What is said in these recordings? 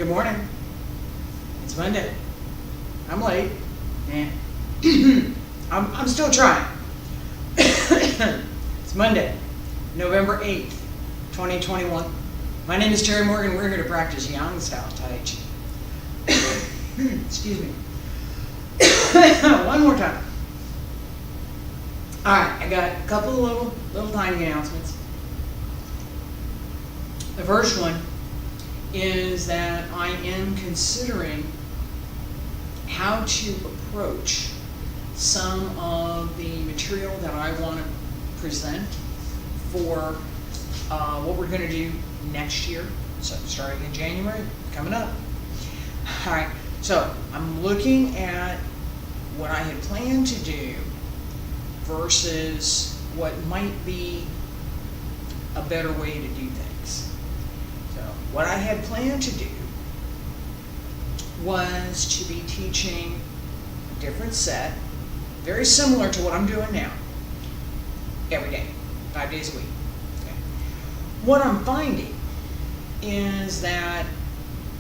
Good morning. It's Monday. I'm late. And I'm still trying. It's Monday, November 8th, 2021. My name is Terry Morgan. We're here to practice Yang Style Taiji. Excuse me. One more time. Alright, I got a couple of little tiny announcements. The first one is that I am considering how to approach some of the material that I want to present for what we're going to do next year. So starting in January, coming up. Alright, so I'm looking at what I had planned to do versus what might be a better way to do things. So what I had planned to do was to be teaching a different set, very similar to what I'm doing now, every day, 5 days a week. Okay. What I'm finding is that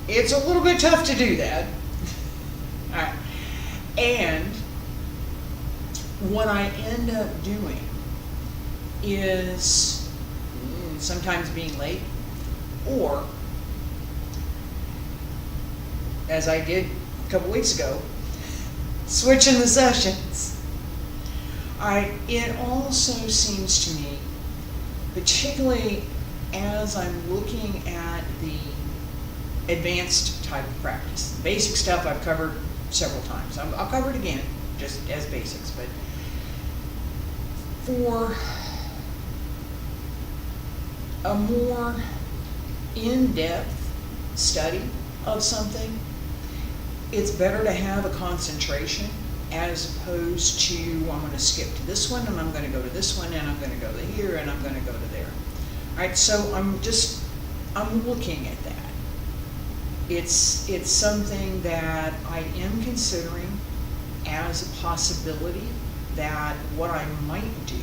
it's a little bit tough to do that. All right. And what I end up doing is sometimes being late, or as I did a couple weeks ago, switching the sessions. It also seems to me, particularly as I'm looking at the advanced type of practice, the basic stuff I've covered several times. I'll cover it again, just as basics, but for a more in-depth study of something, it's better to have a concentration as opposed to, I'm going to skip to this one, and I'm going to go to this one, and I'm going to go to here, and I'm going to go to there. Alright, so I'm looking at that. It's something that I am considering as a possibility, that what I might do,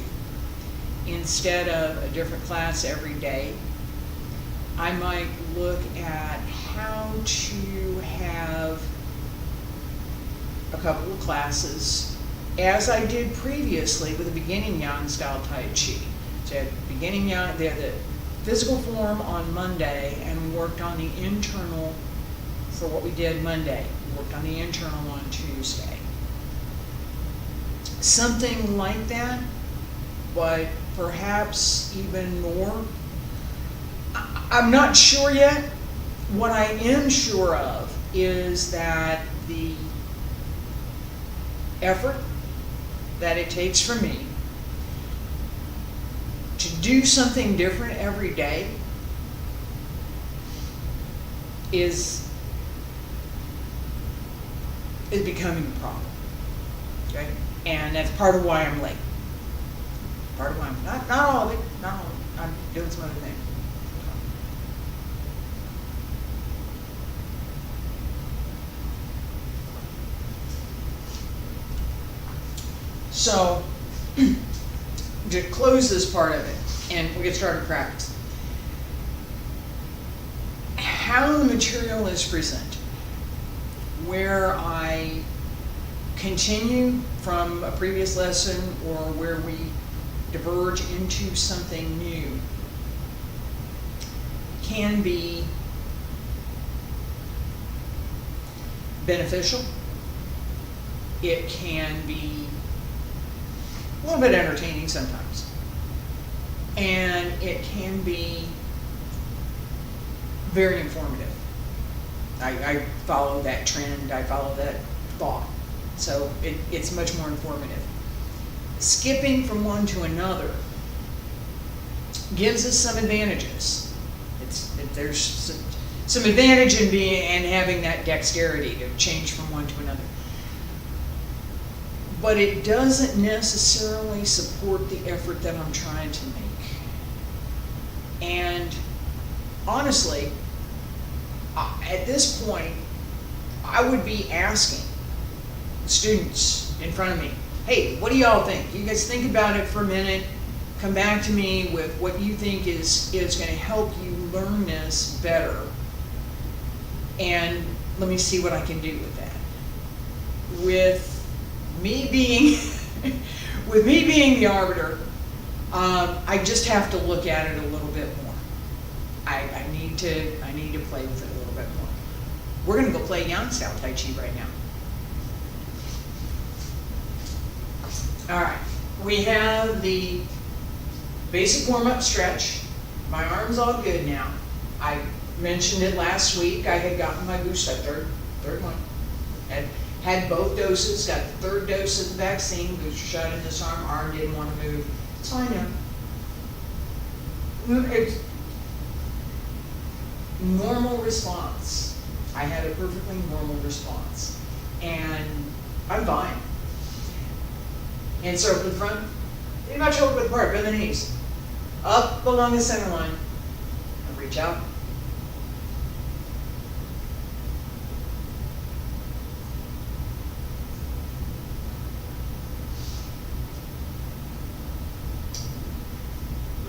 instead of a different class every day, I might look at how to have a couple of classes, as I did previously with the beginning Yang Style Taiji. So beginning Yang, the physical form on Monday, and worked on the internal for what we did Monday. We worked on the internal on Tuesday. Something like that, but perhaps even more. I'm not sure yet. What I am sure of is that the effort that it takes for me to do something different every day is becoming a problem. Okay? And that's part of why I'm late. Part of why I'm not all of it, not all of it. I'm doing some other things. So, to close this part of it, and we'll get started practice. How the material is presented, where I continue from a previous lesson or where we diverge into something new, can be beneficial. It can be a little bit entertaining sometimes, and it can be very informative. I follow that trend, I follow that thought, so it's much more informative. Skipping from one to another gives us some advantages. There's some advantage in having that dexterity to change from one to another. But it doesn't necessarily support the effort that I'm trying to make. And honestly, at this point, I would be asking students in front of me, hey, what do y'all think? You guys think about it for a minute, come back to me with what you think is going to help you learn this better. And let me see what I can do with that. With me being, with me being the arbiter, I just have to look at it a little bit more. I need to play with it a little bit more. We're gonna go play Yang Style Taiji right now. All right, we have the basic warm-up stretch. My arm's all good now. I mentioned it last week. I had gotten my booster, third one. Had both doses, got the third dose of the vaccine, booster shot in this arm didn't want to move. It's fine now. It's normal response. I had a perfectly normal response. And I'm fine. And circle to the front, pretty much over the part, bend the knees. Up along the center line. And reach out.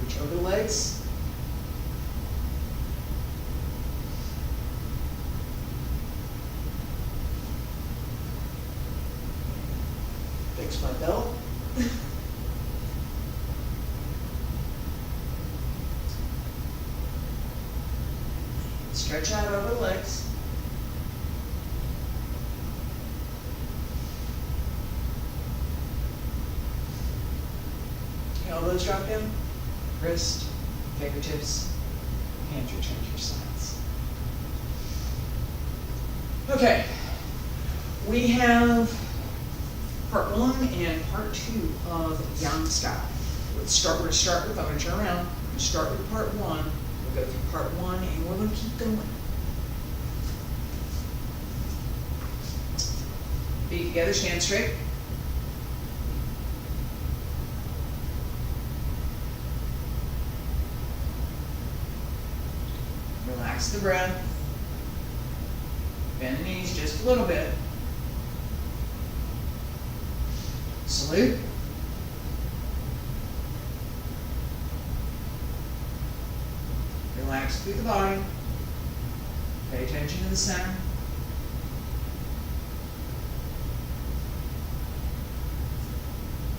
Reach over the legs. Fix my belt. Stretch out over the legs. Elbows drop down. Wrist, fingertips, hands return to your sides. Okay, we have part 1 and part 2 of Yang Style. We're going to start with, I'm going to turn around, I'm going to start with part 1, we'll go through part 1, and we're going to keep going. Feet together, stand straight. Relax the breath. Bend the knees just a little bit. Salute. Relax through the body. Pay attention to the center.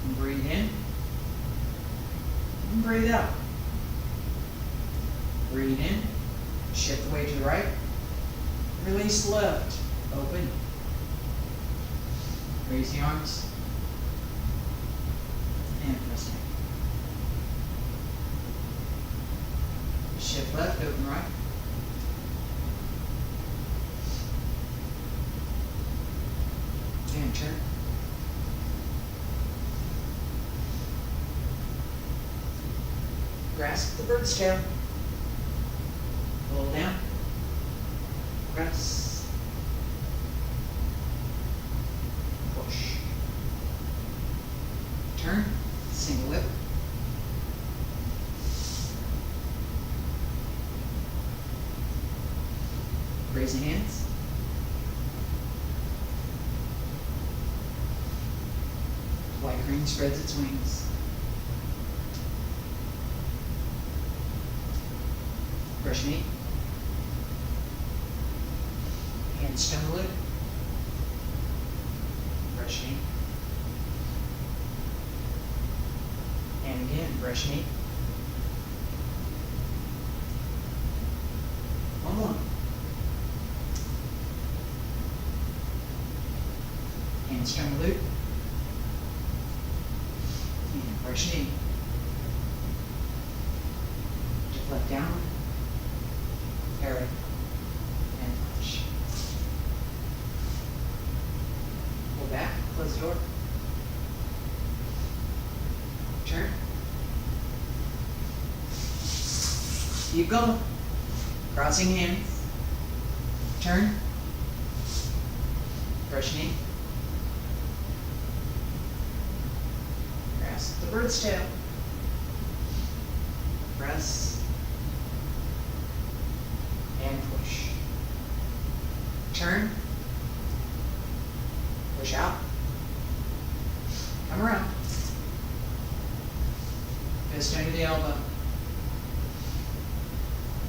And breathe in. And breathe out. Breathe in. Shift the weight to the right. Release the left. Open. Raise the arms. And press down. Shift left, open right. And turn. Grasp the bird's tail. Pull down. Press. Push. Turn. Single whip. Raise the hands. White crane spreads its wings. Brush knee. Hands stone wood. Brush knee. And again, brush knee. One more. Hands stone loop. And brush knee. Deflect downward. Parry. And push. Pull back, close the door. Turn. Keep going. Crossing hands. Turn. Brush knee. Grasp the bird's tail. Press. And push. Turn. Push out. Come around. Fist under the elbow.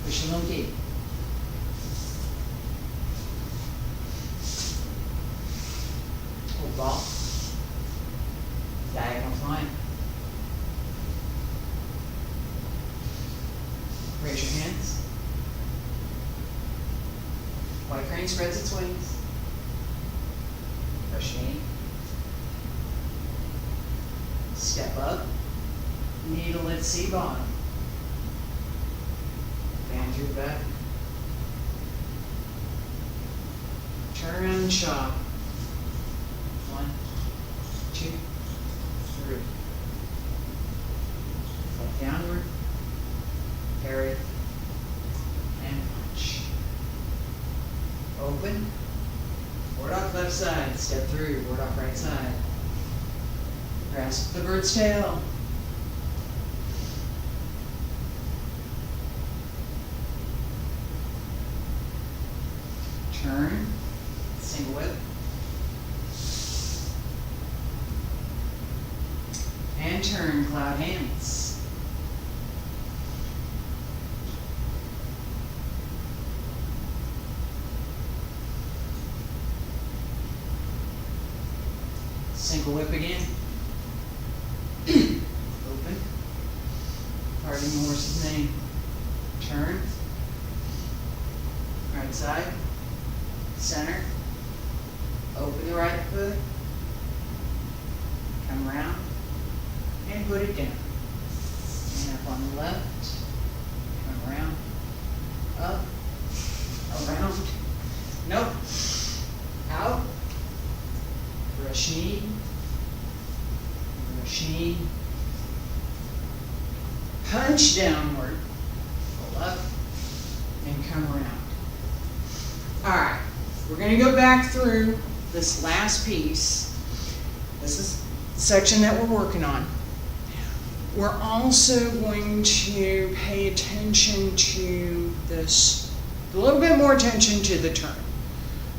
Push the monkey. climb. Raise your hands. White crane spreads its wings. Brush knee. Step up. Needle at C bottom. Fan through the back. Turn around and chop. 1, 2, 3. Foot downward. Parry. And punch. Open. Board off left side. Step through. Board off right side. Grasp the bird's tail. Turn. Single whip. And turn, cloud hands. Single whip again. Open. Parting the horse's name. Turn. Right side. Center. Open the right foot. Come around. And put it down. And up on the left. Come around. Up. Around. Nope. Out. Brush knee. Brush knee. Punch downward. Pull up. And come around. Alright. We're going to go back through this last piece. This is the section that we're working on. We're also going to pay attention to this, a little bit more attention to the turn.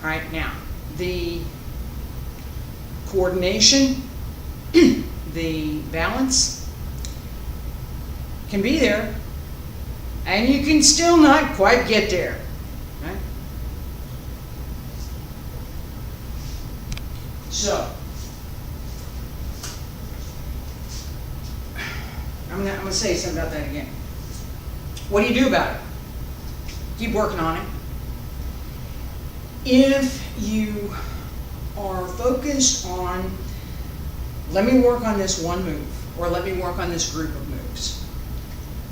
All right, now, the coordination, the balance can be there, and you can still not quite get there. Right? So, I'm gonna say something about that again. What do you do about it? Keep working on it. If you are focused on, let me work on this one move, or let me work on this group of moves,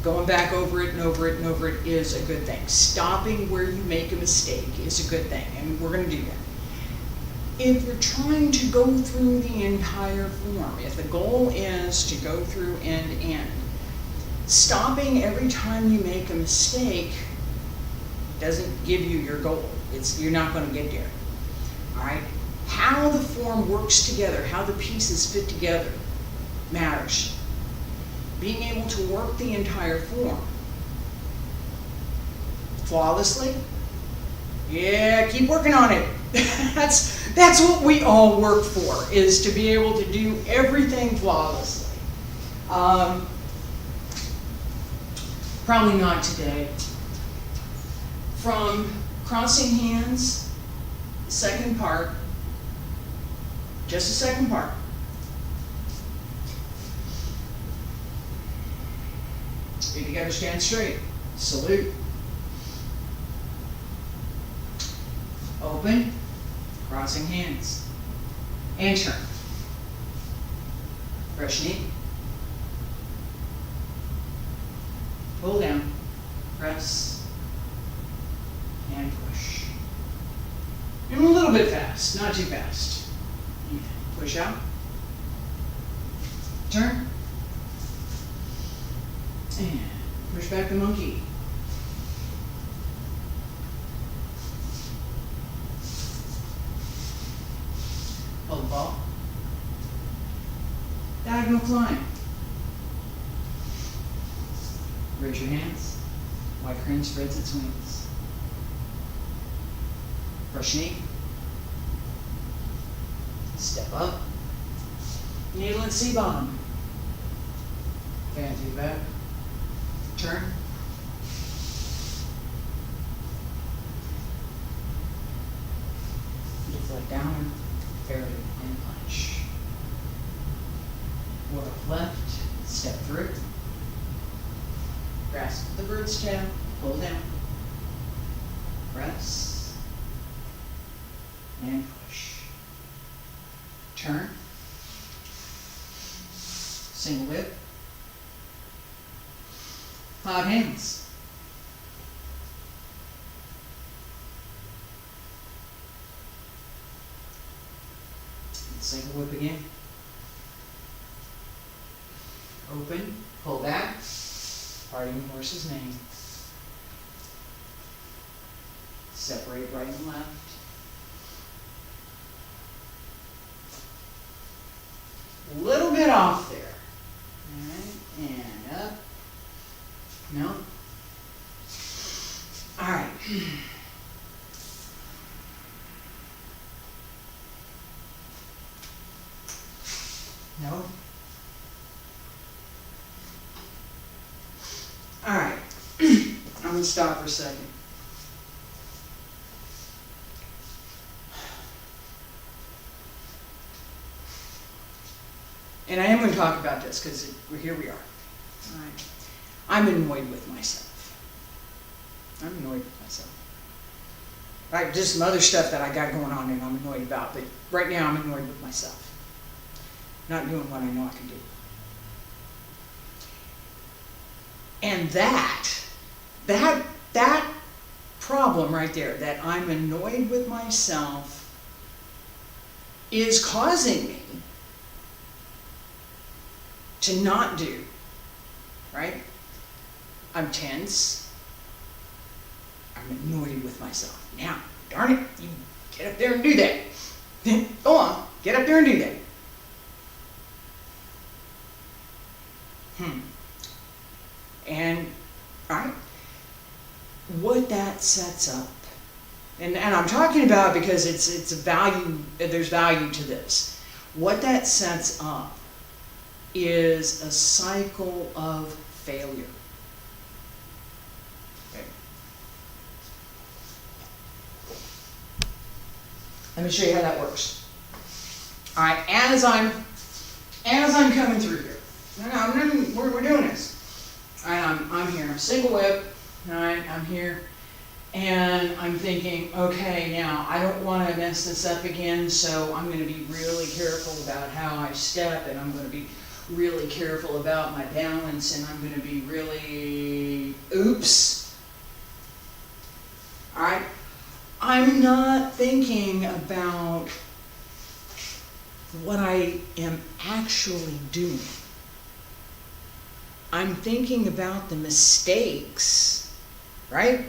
going back over it and over it and over it is a good thing. Stopping where you make a mistake is a good thing, and we're going to do that. If you're trying to go through the entire form, if the goal is to go through end to end, stopping every time you make a mistake doesn't give you your goal. You're not going to get there. All right? How the form works together, how the pieces fit together matters. Being able to work the entire form flawlessly, yeah, keep working on it. That's what we all work for, is to be able to do everything flawlessly. Probably not today. From crossing hands, second part, just the second part. Feet together, stand straight. Salute. Open. Crossing hands. And turn. Brush knee. Pull down. Press. And push. And a little bit fast, not too fast. Push out. Turn. And push back the monkey. Hold the ball. Diagonal climb. Raise your hands. White crane spreads its wings. Brush knee. Step up. Needle at C bottom. Fan through the back. Turn. Feet flat downward. Parry and punch. Work. left, step through. Grasp the bird's tail, pull down. Press. And push. Turn. Single whip. 5 hands. Single whip again. Open, pull back, parting horse's name. Separate right and left. A little bit off there. All right, and up. No. All right. No. All right. I'm going to stop for a second. And I am going to talk about this because here we are. All right. I'm annoyed with myself. I'm annoyed with myself. All right, just some other stuff that I got going on and I'm annoyed about, but right now I'm annoyed with myself. Not doing what I know I can do. And that problem right there, that I'm annoyed with myself, is causing me to not do, right? I'm tense. I'm annoyed with myself. Now, darn it, you get up there and do that. Go on, get up there and do that. And, all right, what that sets up, and I'm talking about because it's a value, there's value to this. What that sets up is a cycle of failure. Okay. Let me show you how that works. All right, as I'm coming through here, we're doing this. All right, I'm here. I'm single whip. All right, I'm here, and I'm thinking, okay, now I don't want to mess this up again, so I'm going to be really careful about how I step, and I'm going to be really careful about my balance, and I'm going to be really, oops. All right, I'm not thinking about what I am actually doing. I'm thinking about the mistakes, right?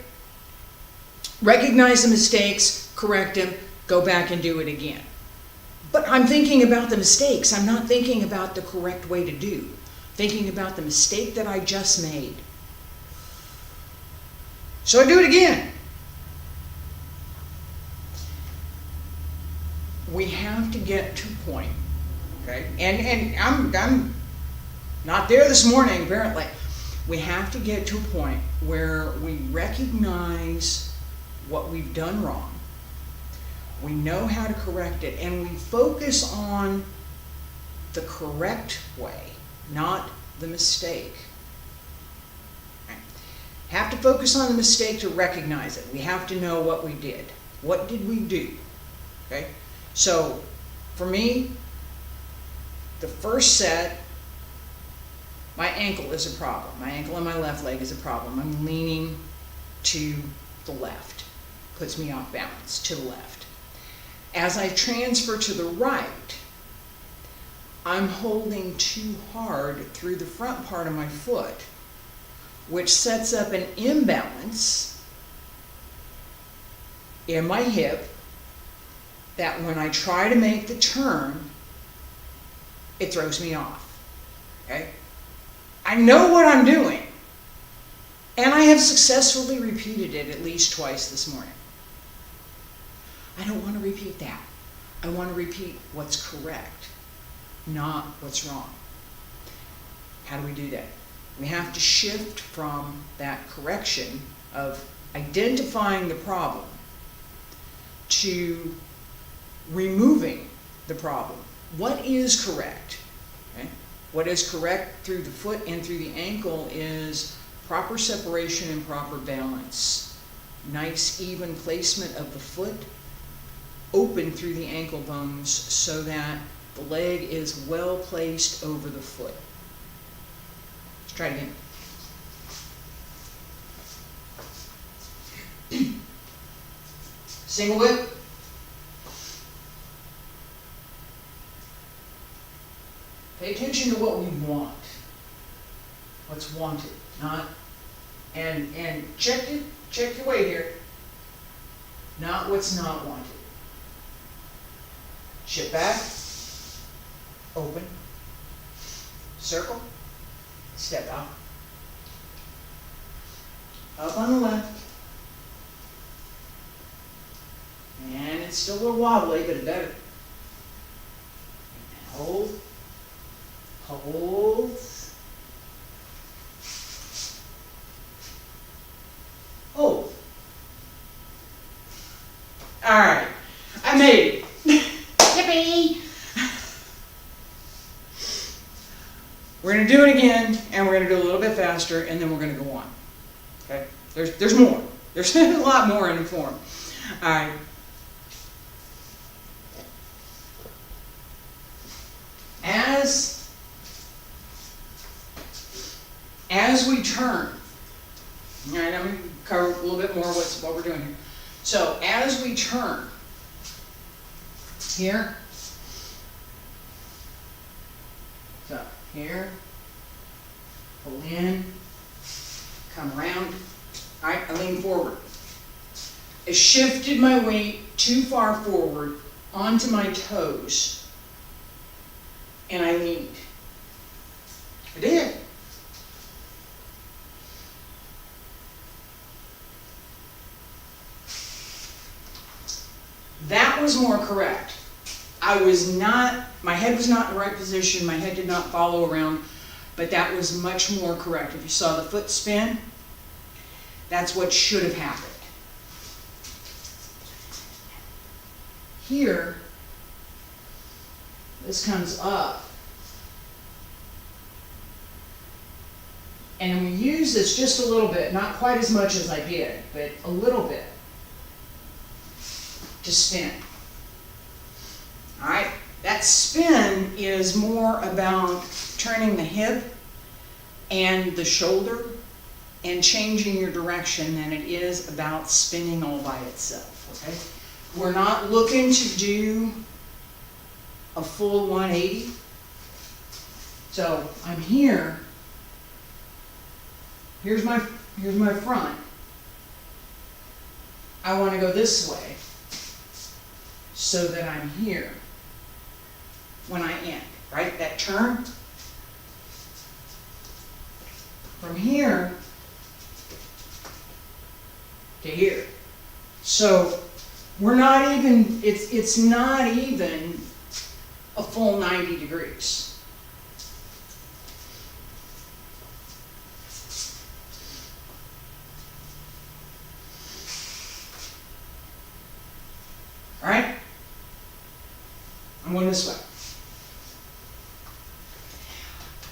Recognize the mistakes, correct them, go back and do it again. But I'm thinking about the mistakes. I'm not thinking about the correct way to do. Thinking about the mistake that I just made. So I do it again. We have to get to a point, okay? And I'm not there this morning, apparently. We have to get to a point where we recognize what we've done wrong. We know how to correct it, and we focus on the correct way, not the mistake. Have to focus on the mistake to recognize it. We have to know what we did. What did we do? Okay? So, for me, the first set, my ankle is a problem. My ankle on my left leg is a problem. I'm leaning to the left. Puts me off balance, to the left. As I transfer to the right, I'm holding too hard through the front part of my foot, which sets up an imbalance in my hip that when I try to make the turn, it throws me off. Okay? I know what I'm doing, and I have successfully repeated it at least twice this morning. I don't want to repeat that. I want to repeat what's correct, not what's wrong. How do we do that? We have to shift from that correction of identifying the problem to removing the problem. What is correct? Okay? What is correct through the foot and through the ankle is proper separation and proper balance. Nice even placement of the foot, open through the ankle bones so that the leg is well placed over the foot. Let's try it again. Single whip. Pay attention to what we want. What's wanted, not, and check your weight here. Not what's not wanted. Shift back, open, circle, step out. Up on the left. And it's still a little wobbly, but better. Hold. Hold. Hold. All right. I made it. Yippee! We're going to do it again, and we're going to do it a little bit faster, and then we're going to go on. Okay? There's more. There's a lot more in the form. All right. As we turn, all right, I'm going to cover a little bit more what we're doing here. So as we turn, here, so here, pull in, come around, all right, I lean forward. I shifted my weight too far forward onto my toes, and I leaned. I did. That was more correct. My head was not in the right position, my head did not follow around, but that was much more correct. If you saw the foot spin, that's what should have happened. Here, this comes up. And we use this just a little bit, not quite as much as I did, but a little bit to spin. All right, that spin is more about turning the hip and the shoulder and changing your direction than it is about spinning all by itself, okay? We're not looking to do a full 180. So I'm here. Here's my front. I want to go this way so that I'm here when I end, right? That turn. From here to here. So we're not even, it's not even a full 90 degrees. All right? I'm going this way.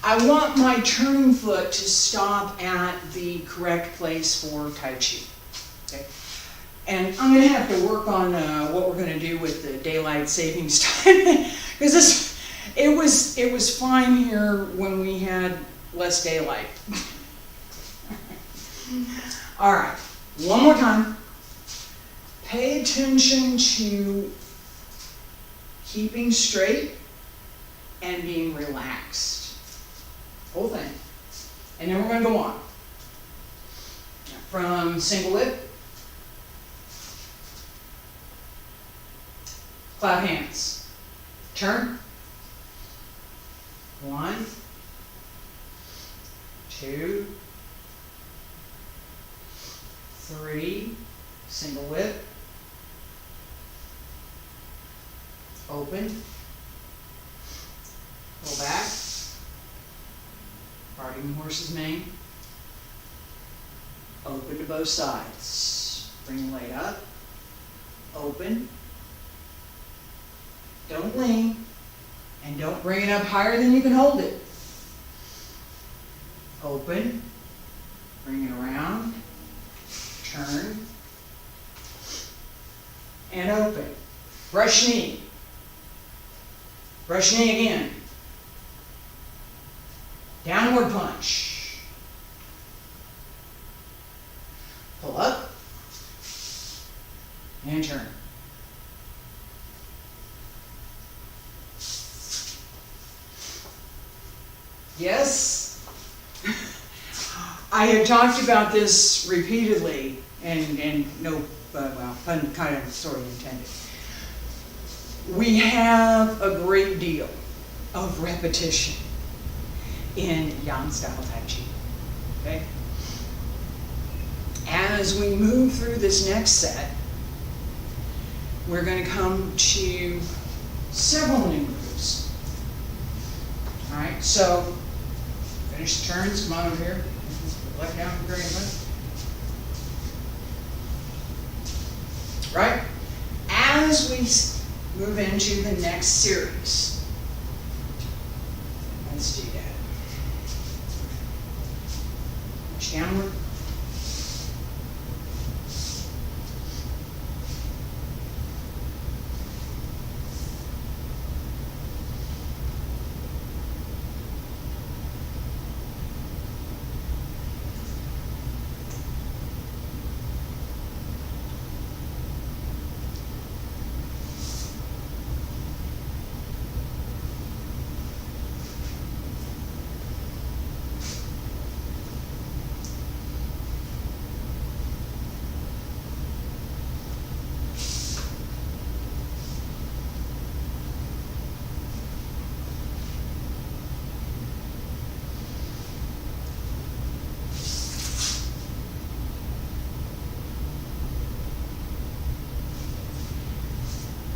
I want my turning foot to stop at the correct place for Tai Chi. Okay? And I'm going to have to work on what we're going to do with the daylight savings time. Because it was fine here when we had less daylight. All right, one more time. Pay attention to keeping straight and being relaxed. Whole thing. And then we're going to go on. From single whip, clap hands. Turn. 1, 2, 3, single whip. Open, pull back, parting the horse's mane, open to both sides, bring the leg up, open, don't lean, and don't bring it up higher than you can hold it. open, bring it around, turn, and open. Brush knee. Brush knee again. Downward punch. Pull up, and turn. Yes? I had talked about this repeatedly, and no, well, pun kind of sort of intended. We have a great deal of repetition in Yang Style Taiji. Okay? As we move through this next set, we're going to come to several new moves. All right, so finish the turns. Come on over here. Left down from green left. Right? As we move into the next series, let's do that. Push downward.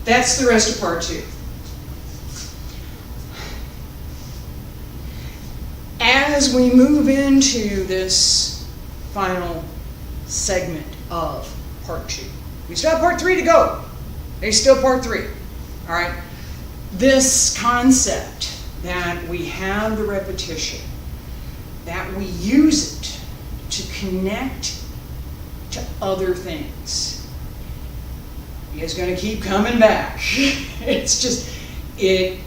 That's the rest of part 2. As we move into this final segment of part 2, we still have part 3 to go. There's still part 3. All right. This concept that we have the repetition, that we use it to connect to other things, is going to keep coming back. It's just, it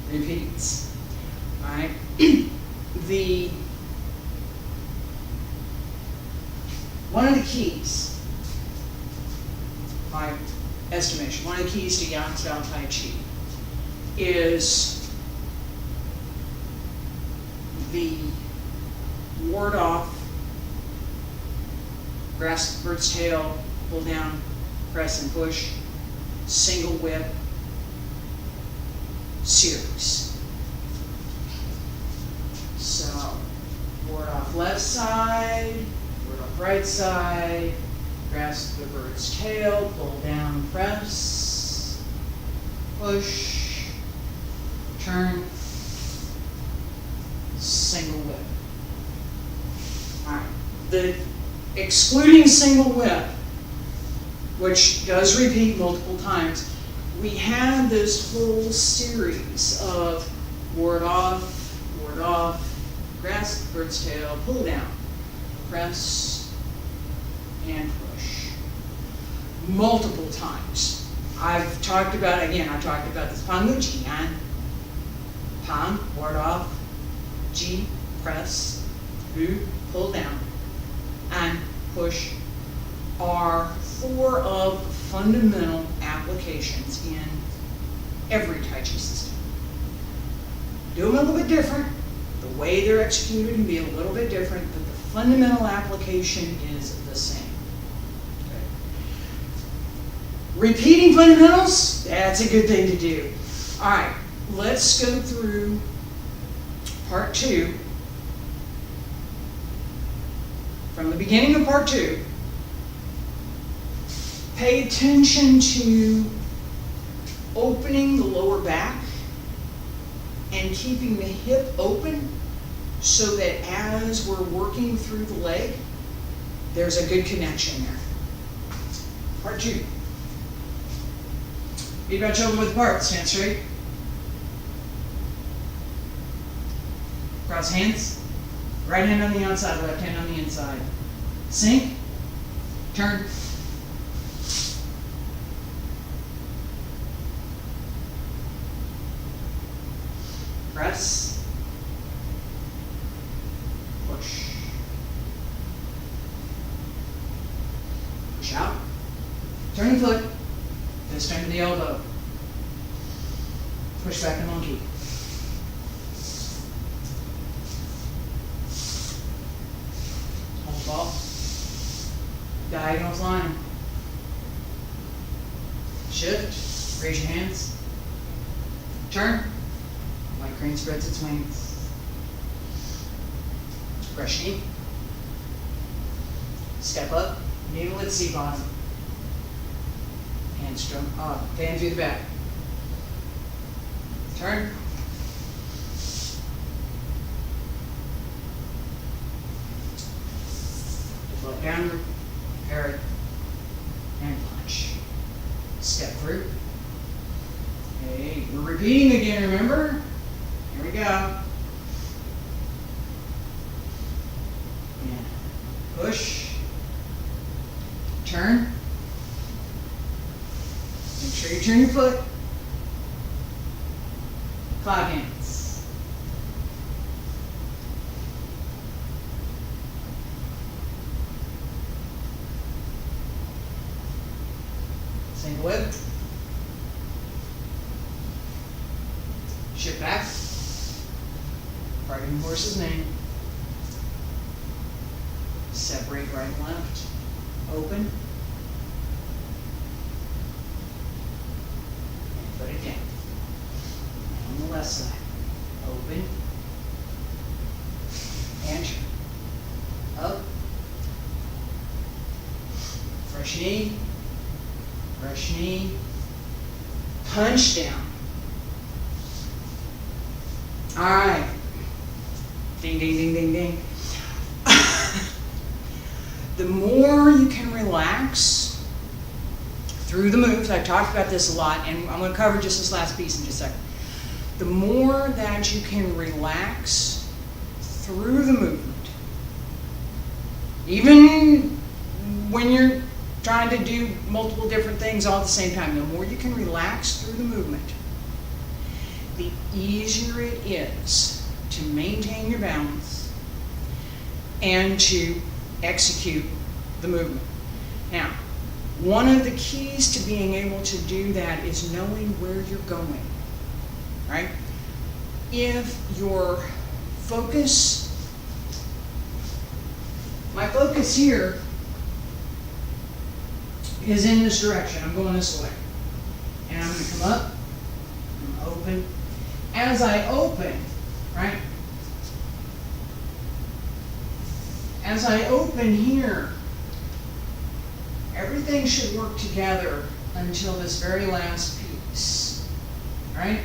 repeats. All right. One of the keys, my estimation, one of the keys to Yang Style Taiji is the ward off, grasp the bird's tail, pull down, press and push, single whip series. So, ward off left side, ward off right side, grasp the bird's tail, pull down, press, push, turn, single whip. All right. The excluding single whip, which does repeat multiple times, we have this whole series of ward off, grasp the bird's tail, pull down, press, and push. Multiple times. I've talked about this. Pan, Jian, Pan, ward off, Ji, press, Hu, pull down, and push are 4 of the fundamental applications in every Tai Chi system. Do them a little bit different. The way they're executed can be a little bit different, but the fundamental application is the same. Okay. Repeating fundamentals, that's a good thing to do. All right, let's go through part 2. From the beginning of part 2, pay attention to opening the lower back and keeping the hip open so that as we're working through the leg, there's a good connection there. Part 2. Feet about shoulder width apart, stand straight. Cross hands. Right hand on the outside, left hand on the inside. Sink, turn. Press, push. Push out, turn the foot, fist under the elbow. Push back the monkey. Hold ball. Diagonal flying. Shift, raise your hands. Turn. White crane spreads its wings. Brush knee. Step up, needle at C bottom. Handstrom up, fan through the back. Turn. Float downward, parry, and punch. Step through. Hey, we're repeating again, remember? Here we go. And push. Turn. Make sure you turn your foot. Cloud hands. Single whip. Shift back. Riding the horse's name. Separate right and left. Open. And put it down. On the left side. Open. And turn. Up. Fresh knee. Fresh knee. Punch down. All right. Ding, ding, ding, ding, ding. The more you can relax through the moves, I've talked about this a lot, and I'm going to cover just this last piece in just a second. The more that you can relax through the movement, even when you're trying to do multiple different things all at the same time, the more you can relax through the movement, the easier it is to maintain your balance and to execute the movement. Now, one of the keys to being able to do that is knowing where you're going, right? If your focus, my focus here is in this direction, I'm going this way, and I'm going to come up, and open. As I open, right? As I open here, everything should work together until this very last piece, right?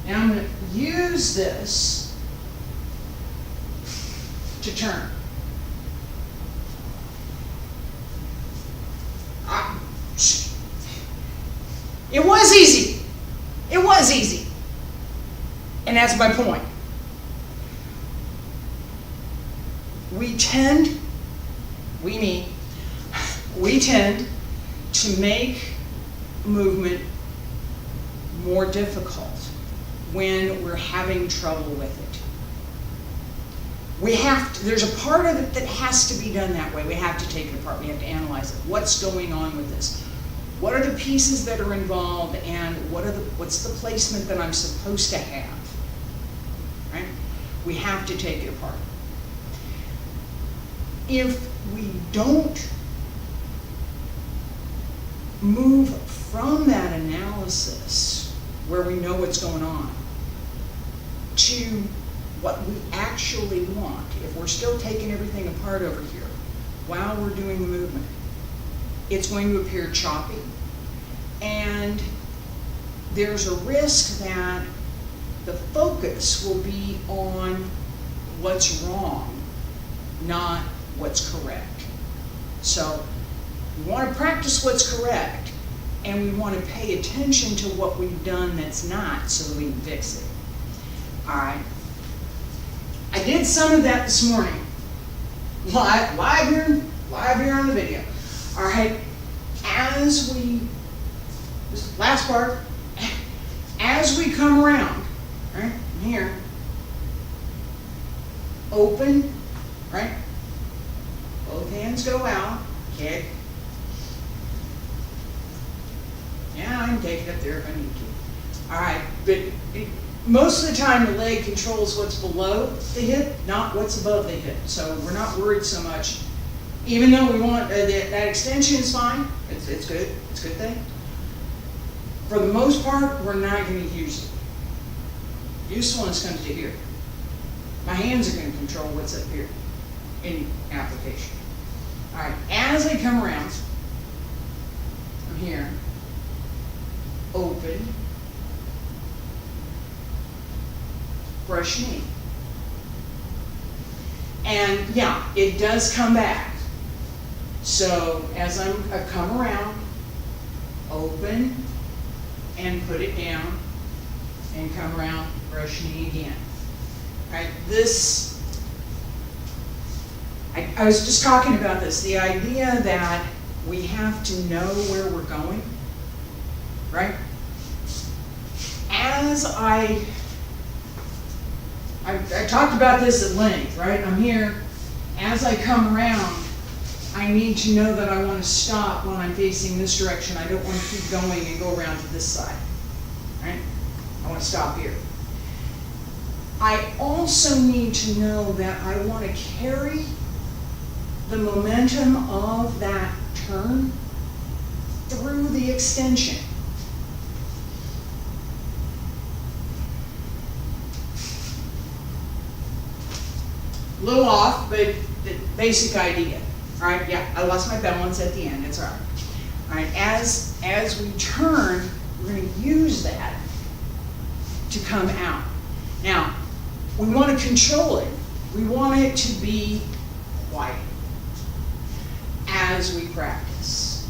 Now I'm going to use this to turn. It was easy. It was easy. And that's my point. We tend to make movement more difficult when we're having trouble with it. We have to, there's a part of it that has to be done that way. We have to take it apart. We have to analyze it. What's going on with this? What are the pieces that are involved, and what's the placement that I'm supposed to have? Right? We have to take it apart. If we don't move from that analysis where we know what's going on to what we actually want, if we're still taking everything apart over here while we're doing the movement, it's going to appear choppy, and there's a risk that the focus will be on what's wrong, not what's correct. So we want to practice what's correct, and we want to pay attention to what we've done that's not, so that we can fix it. All right. I I did some of that this morning. Live here on the video. All right, this last part, as we come around, right, here, open, right, both hands go out, kick. Yeah, I can take it up there if I need to. All right, but most of the time the leg controls what's below the hip, not what's above the hip. So we're not worried so much. Even though we want, that extension is fine, it's good, it's a good thing. For the most part, we're not going to use it. Usefulness comes to here. My hands are going to control what's up here in application. All right, as I come around from here, open, brush knee. And yeah, it does come back. So as I come around, open, and put it down, and come around, brush knee again. All right, this, I was just talking about this, the idea that we have to know where we're going, right? As I talked about this at length, right? I'm here, as I come around, I need to know that I want to stop when I'm facing this direction. I don't want to keep going and go around to this side, right? I want to stop here. I also need to know that I want to carry the momentum of that turn through the extension. A little off, but the basic idea. All right, yeah, I lost my balance at the end, it's all right. All right, as we turn, we're going to use that to come out. Now, we want to control it. We want it to be quiet as we practice.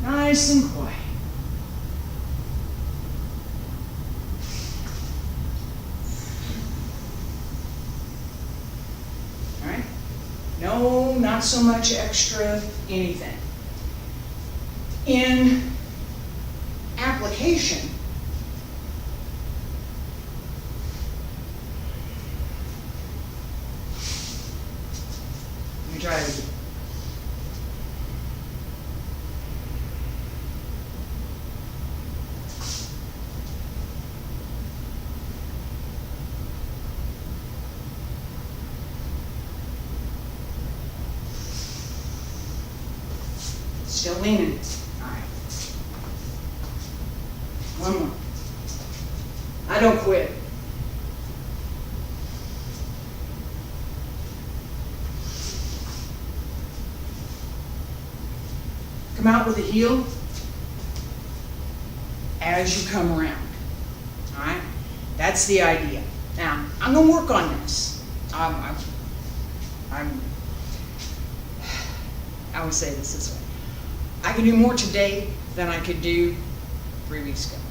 Nice and quiet. All right? No, not so much extra anything. In application, let me try it again. Still leaning. All right. One more. I don't quit. Come out with the heel as you come around. All right? That's the idea. Now, I'm going to work on this. I would say this way. I can do more today than I could do 3 weeks ago.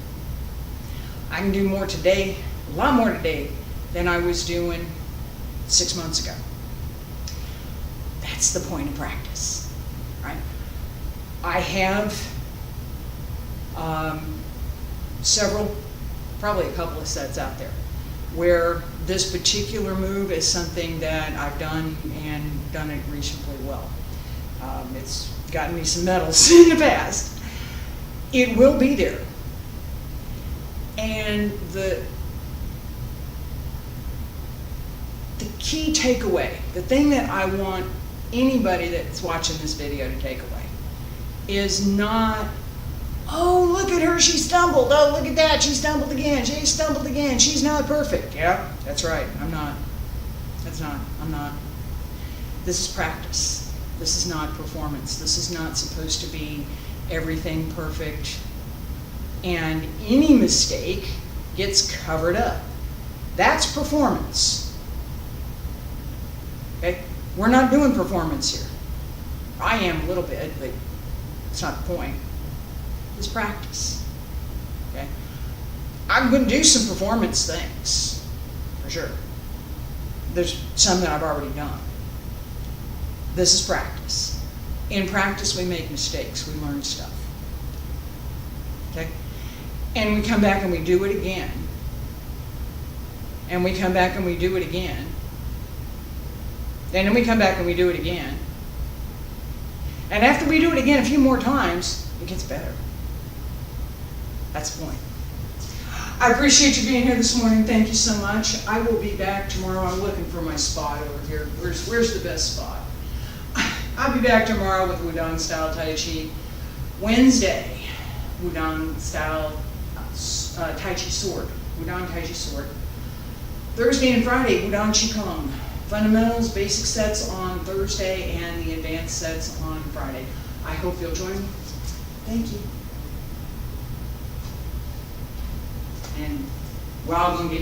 I can do more today, a lot more today, than I was doing 6 months ago. That's the point of practice, right? I have several, probably a couple of sets out there where this particular move is something that I've done and done it reasonably well. It's gotten me some medals in the past. It will be there. And the key takeaway, the thing that I want anybody that's watching this video to take away is not, oh, look at her, she stumbled. Oh, look at that, she stumbled again. She stumbled again. She's not perfect. Yeah, that's right. I'm not. I'm not. This is practice. This is not performance. This is not supposed to be everything perfect. And any mistake gets covered up. That's performance. Okay? We're not doing performance here. I am a little bit, but it's not the point. It's practice. Okay? I'm going to do some performance things, for sure. There's some that I've already done. This is practice. In practice, we make mistakes, we learn stuff. Okay? And we come back and we do it again. And we come back and we do it again. And then we come back and we do it again. And after we do it again a few more times, it gets better. That's the point. I appreciate you being here this morning. Thank you so much. I will be back tomorrow. I'm looking for my spot over here. Where's the best spot? I'll be back tomorrow with Yang Style Taiji. Wednesday, Yang Style Taiji Sword. Yang Taiji Sword. Thursday and Friday, Yang Qigong. Fundamentals, basic sets on Thursday and the advanced sets on Friday. I hope you'll join me. Thank you. And we're all going to get